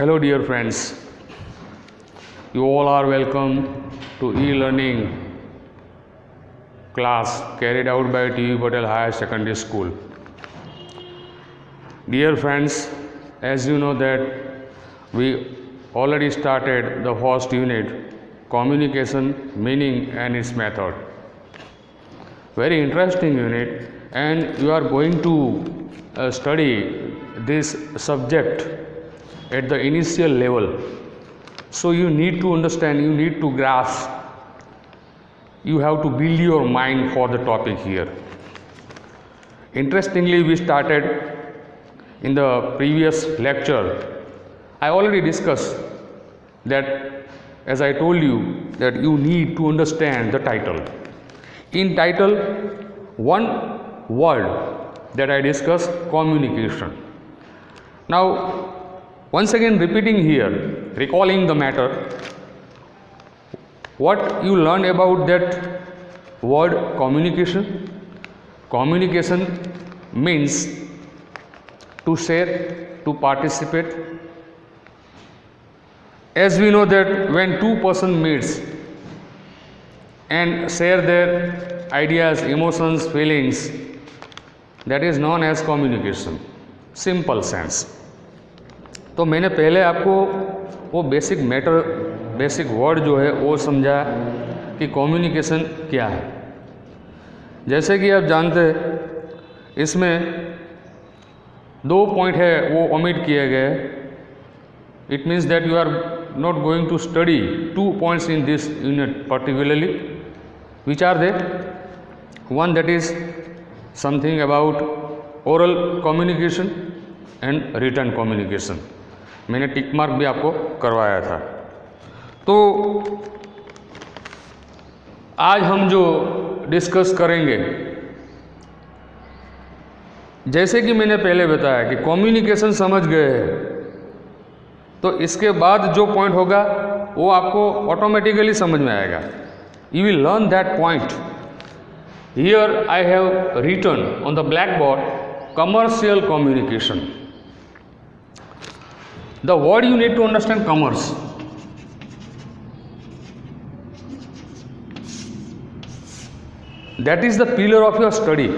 Hello dear friends, you all are welcome to e-learning class carried out by T.V. Patel Higher Secondary School. Dear friends, as you know that we already started the first unit, communication, meaning and its method. Very interesting unit, and you are going to study this subject at the initial level. So you need to understand, you need to grasp, you have to build your mind for the topic here. Interestingly, we started in the previous lecture. I already discussed that, as I told you, that you need to understand the title. In title, one word that I discussed, communication. Now, once again repeating here, recalling the matter, what you learned about that word communication? Communication means to share, to participate. As we know that when two persons meets and share their ideas, emotions, feelings, that is known as communication. Simple sense. तो मैंने पहले आपको वो basic matter, basic word जो है वो समझा कि कम्युनिकेशन क्या है। जैसे कि आप जानते हैं, इसमें दो पॉइंट है वो ओमिट किए गए। It means that you are not going to study two points in this unit particularly, which are they one that is something about oral communication and written communication. मैंने टिक मार्क भी आपको करवाया था। तो आज हम जो डिस्कस करेंगे, जैसे कि मैंने पहले बताया कि कम्युनिकेशन समझ गए हैं, तो इसके बाद जो पॉइंट होगा वो आपको ऑटोमेटिकली समझ में आएगा। You will learn that point. Here I have written on the black board commercial communication. The word you need to understand, commerce. That is the pillar of your study.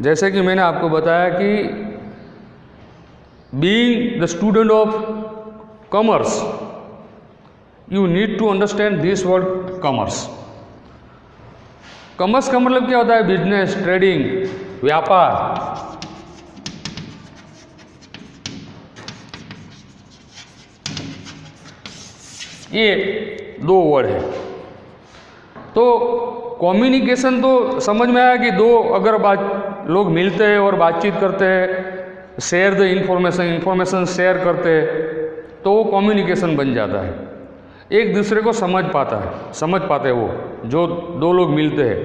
जैसे कि मैंने आपको बताया कि being the student of commerce, you need to understand this word commerce. Commerce का मतलब क्या होता है? बिजनेस, ट्रेडिंग, व्यापार। ये दो वर्ड है। तो कम्युनिकेशन तो समझ में आया कि दो अगर लोग मिलते हैं और बातचीत करते हैं, शेयर द इंफॉर्मेशन शेयर करते हैं, तो वो कम्युनिकेशन बन जाता है। एक दूसरे को समझ पाते हैं वो जो दो लोग मिलते हैं।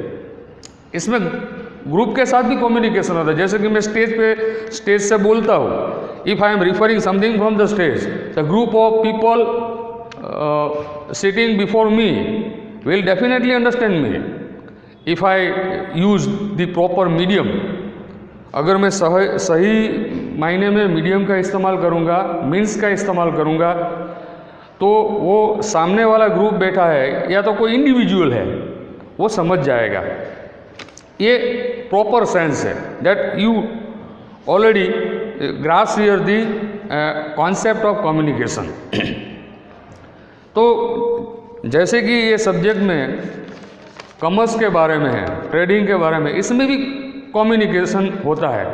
इसमें ग्रुप के साथ भी कम्युनिकेशन होता है। जैसे कि मैं स्टेज से बोलता हूँ, if I am referring something from the stage, the group of people sitting before me will definitely understand me if I use the proper medium. अगर मैं सही मायने में मीडियम का इस्तेमाल करूँगा, मीन्स का इस्तेमाल करूँगा, तो वो सामने वाला ग्रुप बैठा है या तो कोई इंडिविजुअल है, वो समझ जाएगा। ये प्रॉपर सेंस है that you already grasp here the concept of communication. तो जैसे कि ये सब्जेक्ट में कॉमर्स के बारे में है, ट्रेडिंग के बारे में, इसमें भी कम्युनिकेशन होता है।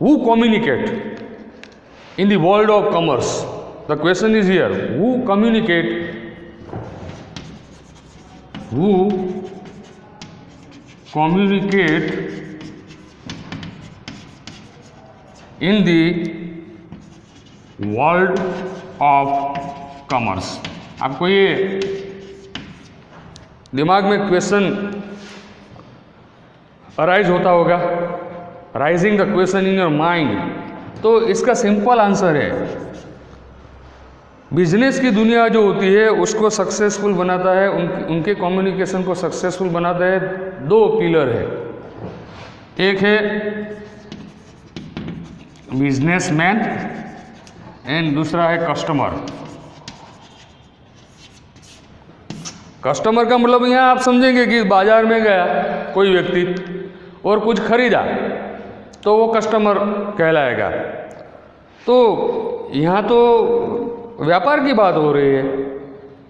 Who communicate in the world of commerce? The question is here, who communicate in the world of commerce. आपको ये दिमाग में क्वेश्चन अराइज होता होगा, rising the question in your mind. तो इसका सिंपल आंसर है, बिजनेस की दुनिया जो होती है उसको सक्सेसफुल बनाता है, उनके कम्युनिकेशन को सक्सेसफुल बनाता है, दो पिलर है। एक है बिजनेसमैन एंड दूसरा है कस्टमर। कस्टमर का मतलब यहाँ आप समझेंगे कि बाजार में गया कोई व्यक्ति और कुछ खरीदा तो वो कस्टमर कहलाएगा। तो यहाँ तो व्यापार की बात हो रही है,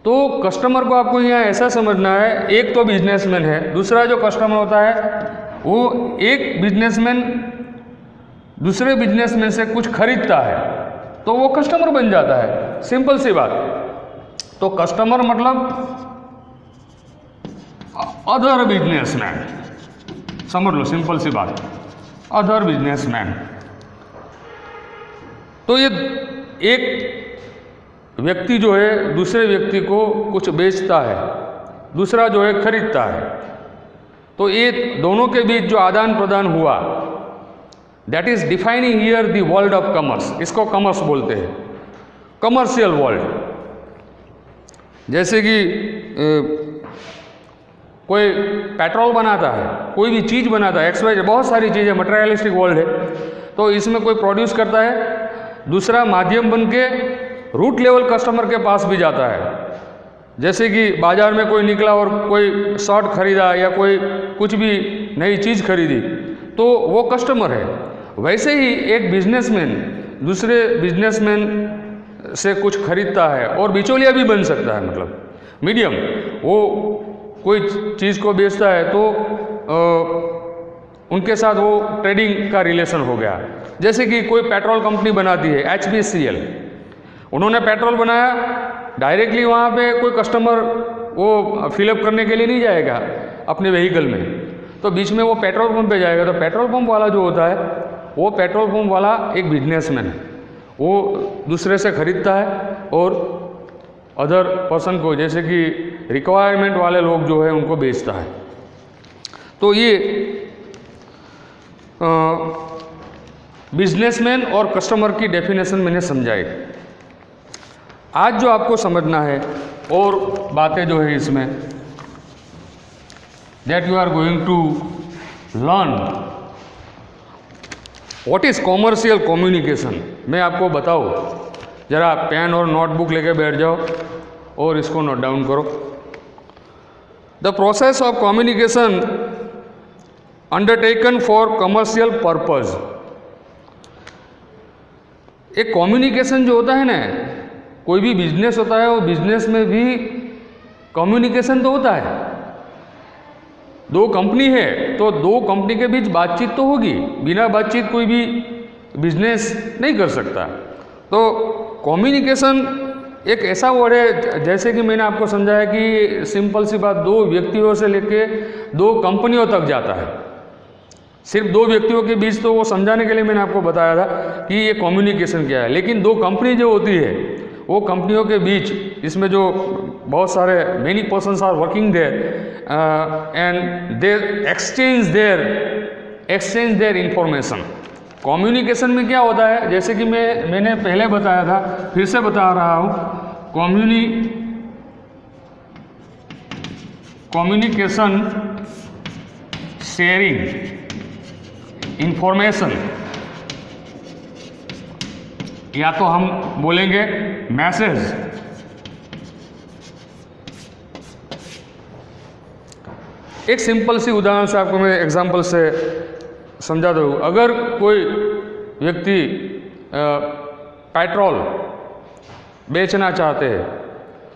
तो कस्टमर को आपको यहाँ ऐसा समझना है, एक तो बिजनेसमैन है, दूसरा जो कस्टमर होता है वो एक बिजनेसमैन दूसरे बिजनेसमैन से कुछ खरीदता है तो वो कस्टमर बन जाता है, सिंपल सी बात। तो कस्टमर मतलब अदर बिजनेसमैन, समझ लो, सिंपल सी बात, अदर बिजनेसमैन। तो ये एक व्यक्ति जो है दूसरे व्यक्ति को कुछ बेचता है, दूसरा जो है खरीदता है, तो ये दोनों के बीच जो आदान प्रदान हुआ, that is defining here the world of commerce. इसको कॉमर्स बोलते हैं, कमर्शियल वर्ल्ड। जैसे कि कोई पेट्रोल बनाता है, कोई भी चीज़ बनाता है, एक्सवाइज, बहुत सारी चीज़ें, मटेरियलिस्टिक वर्ल्ड है। तो इसमें कोई प्रोड्यूस करता है, दूसरा माध्यम बन के रूट लेवल कस्टमर के पास भी जाता है। जैसे कि बाजार में कोई निकला और कोई शर्ट खरीदा या कोई कुछ भी नई चीज़ खरीदी तो वो कस्टमर है। वैसे ही एक बिजनेसमैन दूसरे बिजनेसमैन से कुछ खरीदता है और बिचौलिया भी बन सकता है, मतलब मीडियम। वो कोई चीज़ को बेचता है तो उनके साथ वो ट्रेडिंग का रिलेशन हो गया। जैसे कि कोई पेट्रोल कंपनी बनाती है HPCL, उन्होंने पेट्रोल बनाया, डायरेक्टली वहाँ पे कोई कस्टमर वो फिलअप करने के लिए नहीं जाएगा अपने व्हीकल में, तो बीच में वो पेट्रोल पंप पे जाएगा। तो पेट्रोल पंप वाला जो होता है वो पेट्रोल पंप वाला एक बिजनेसमैन है, वो दूसरे से खरीदता है और अदर पर्सन को, जैसे कि रिक्वायरमेंट वाले लोग जो है उनको बेचता है। तो ये बिजनेसमैन और कस्टमर की डेफिनेशन मैंने समझाई। आज जो आपको समझना है और बातें जो है इसमें, that you are going to learn what is commercial communication. मैं आपको बताऊँ, जरा पेन और नोटबुक लेके बैठ जाओ और इसको नोट डाउन करो। The process of communication undertaken for commercial purpose. एक कम्युनिकेशन जो होता है ना, कोई भी बिजनेस होता है, वो बिजनेस में भी कम्युनिकेशन तो होता है। दो कंपनी है तो दो कंपनी के बीच बातचीत तो होगी, बिना बातचीत कोई भी बिजनेस नहीं कर सकता। तो कम्युनिकेशन एक ऐसा वर्ड है, जैसे कि मैंने आपको समझाया कि सिंपल सी बात, दो व्यक्तियों से लेके दो कंपनियों तक जाता है। सिर्फ दो व्यक्तियों के बीच तो वो समझाने के लिए मैंने आपको बताया था कि ये कम्युनिकेशन क्या है। लेकिन दो कंपनी जो होती है, वो कंपनियों के बीच, इसमें जो बहुत सारे many persons are working there and they exchange their information. Communication में क्या होता है, जैसे कि मैंने पहले बताया था, फिर से बता रहा हूँ, कम्युनिकेशन शेयरिंग इंफॉर्मेशन, या तो हम बोलेंगे मैसेज। एक सिंपल सी उदाहरण से आपको मैं एग्जांपल से समझा दूँ। अगर कोई व्यक्ति पेट्रोल बेचना चाहते हैं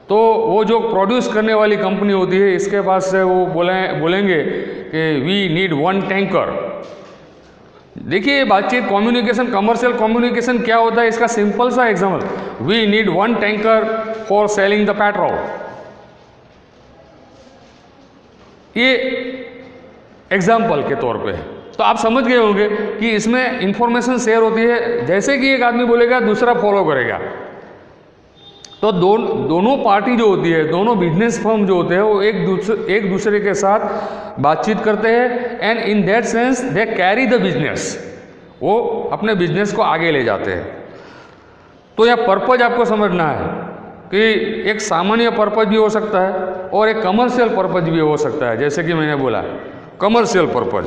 तो वो जो प्रोड्यूस करने वाली कंपनी होती है, इसके पास से वो बोलेंगे कि वी नीड 1 टैंकर। देखिए बातचीत, कम्युनिकेशन, कमर्शियल कम्युनिकेशन क्या होता है, इसका सिंपल सा example, we need 1 tanker for selling the petrol. ये एग्जाम्पल के तौर पे है। तो आप समझ गए होंगे कि इसमें इंफॉर्मेशन शेयर होती है। जैसे कि एक आदमी बोलेगा, दूसरा फॉलो करेगा। तो दोनों पार्टी जो होती है, दोनों बिजनेस फर्म जो होते हैं, वो एक दूसरे के साथ बातचीत करते हैं and in that sense they carry the business, वो अपने बिजनेस को आगे ले जाते हैं। तो यह पर्पज आपको समझना है कि एक सामान्य पर्पज भी हो सकता है और एक कमर्शियल पर्पज भी हो सकता है। जैसे कि मैंने बोला commercial purpose,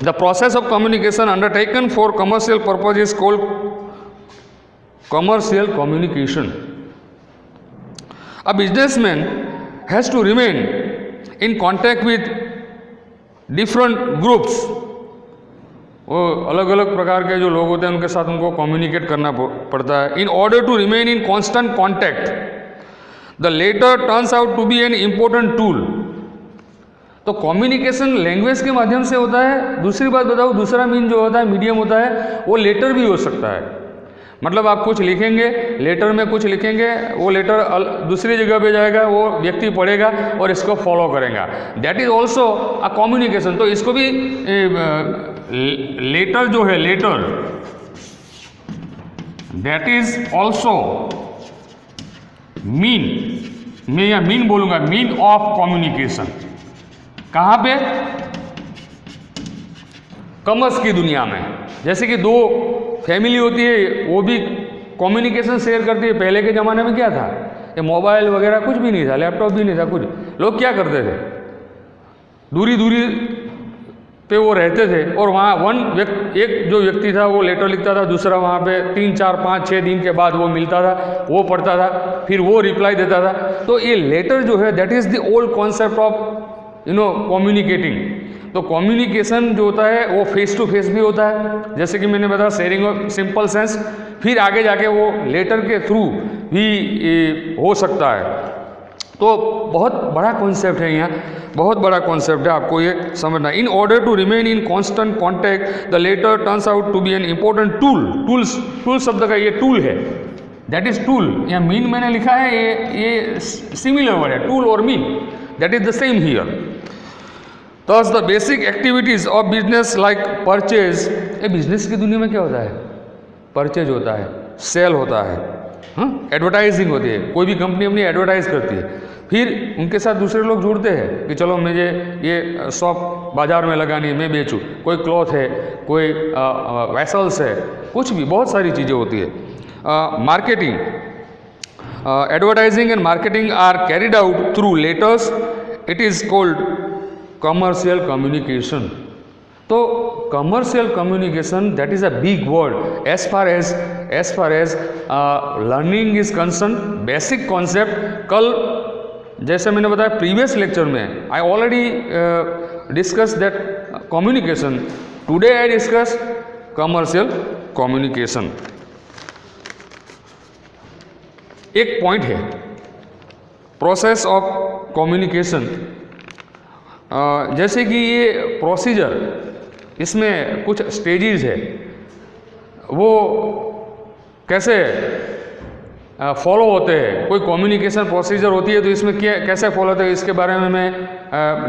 the process of communication undertaken for commercial purpose is called commercial communication. A businessman has to remain in contact with different groups. वो अलग अलग प्रकार के जो लोग होते हैं उनके साथ उनको कम्युनिकेट करना पड़ता है. In order to remain in constant contact, the letter turns out to be an important tool. तो कम्युनिकेशन लैंग्वेज के माध्यम से होता है. दूसरी बात बताऊँ, दूसरा मीन जो होता है, मीडियम होता है, वो लेटर भी हो सकता है. मतलब आप कुछ लिखेंगे, लेटर में कुछ लिखेंगे, वो लेटर दूसरी जगह पे जाएगा, वो व्यक्ति पढ़ेगा और इसको फॉलो करेगा. That is also a communication. तो इसको भी लेटर जो है, letter, that is also mean, मैं या मीन बोलूंगा, मीन ऑफ कम्युनिकेशन. कहाँ पे? कॉमर्स की दुनिया में. जैसे कि दो फैमिली होती है, वो भी कम्युनिकेशन शेयर करती है. पहले के ज़माने में क्या था, ये मोबाइल वगैरह कुछ भी नहीं था, लैपटॉप भी नहीं था कुछ. लोग क्या करते थे, दूरी दूरी पे वो रहते थे और वहाँ एक जो व्यक्ति था वो लेटर लिखता था, दूसरा वहाँ पे 3, 4, 5, 6 दिन के बाद वो मिलता था, वो पढ़ता था, फिर वो रिप्लाई देता था. तो ये लेटर जो है, that is the old concept of communicating. तो कम्युनिकेशन जो होता है वो फेस टू फेस भी होता है, जैसे कि मैंने बताया, शेयरिंग ऑफ सिंपल सेंस. फिर आगे जाके वो लेटर के थ्रू भी हो सकता है. तो बहुत बड़ा कॉन्सेप्ट है, यहाँ बहुत बड़ा कॉन्सेप्ट है, आपको ये समझना. In order to remain in constant contact, the letter turns out to be an important tool. Tool शब्द का ये टूल है, दैट इज टूल. यहाँ मीन मैंने लिखा है, ये सिमिलर वर्ड है, टूल और mean, that is the same here. Thus the basic activities of business like purchase. ये बिजनेस की दुनिया में क्या होता है? परचेज होता है, सेल होता है, एडवर्टाइजिंग होती है. कोई भी कंपनी अपनी एडवर्टाइज करती है, फिर उनके साथ दूसरे लोग जुड़ते हैं कि चलो मुझे ये शॉप बाजार में लगानी है, मैं बेचूँ. कोई क्लॉथ है, कोई वेसल्स है, कुछ भी, बहुत सारी चीज़ें होती है. Marketing, advertising and marketing are carried out through letters. It is called commercial communication. तो commercial communication, that is a big word as far as learning is concerned. basic concept, कल जैसे मैंने बताया प्रीवियस लेक्चर में, I already discussed that communication. Today I discuss commercial communication. एक point है, process of communication. जैसे कि ये प्रोसीजर, इसमें कुछ स्टेजेस है, वो कैसे फॉलो होते हैं. कोई कम्युनिकेशन प्रोसीजर होती है तो इसमें कैसे फॉलो होते हैं, इसके बारे में मैं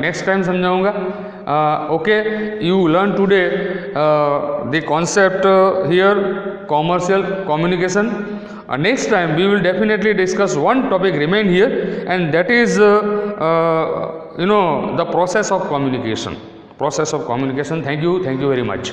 नेक्स्ट टाइम समझाऊंगा. Okay, you learn today the concept here, commercial communication. Next time we will definitely discuss one topic remain here, and that is the process of communication. Thank you very much.